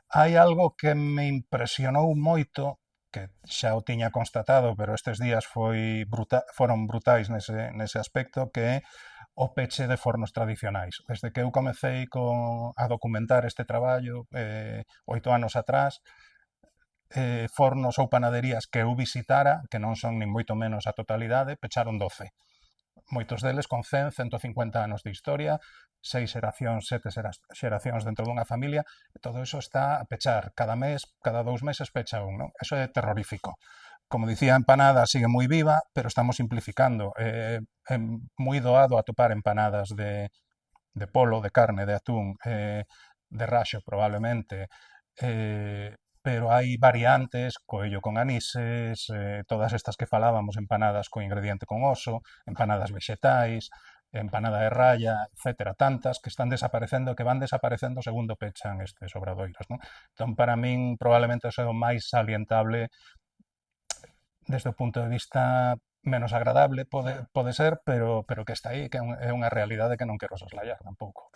Hai algo que me impresionou moito, que xa o tiña constatado, pero estes días foron brutais nese aspecto, que é o peche de fornos tradicionais. Desde que eu comecei a documentar este traballo, 8 anos atrás, fornos ou panaderías que eu visitara, que non son nin moito menos a totalidade, pecharon 12. Moitos deles con 100, 150 anos de historia, 6 xeracións, 7 xeracións dentro dunha familia, e todo eso está a pechar. Cada mes, cada 2 meses pecha un, non? Eso é terrorífico. Como dicía, a empanada sigue moi viva, pero estamos simplificando. É moi doado atopar empanadas de polo, de carne, de atún, de raxo probablemente, pero hai variantes, coello con anises, todas estas que falábamos, empanadas con ingrediente con oso, empanadas vexetais, empanada de raya, etcétera, tantas que están desaparecendo, que van desaparecendo segundo pechan estes obradoiros, non? Entón, para min, probablemente o máis salientable desde o punto de vista menos agradable pode ser, pero que está aí, que é unha realidade que non quero soslayar tampouco.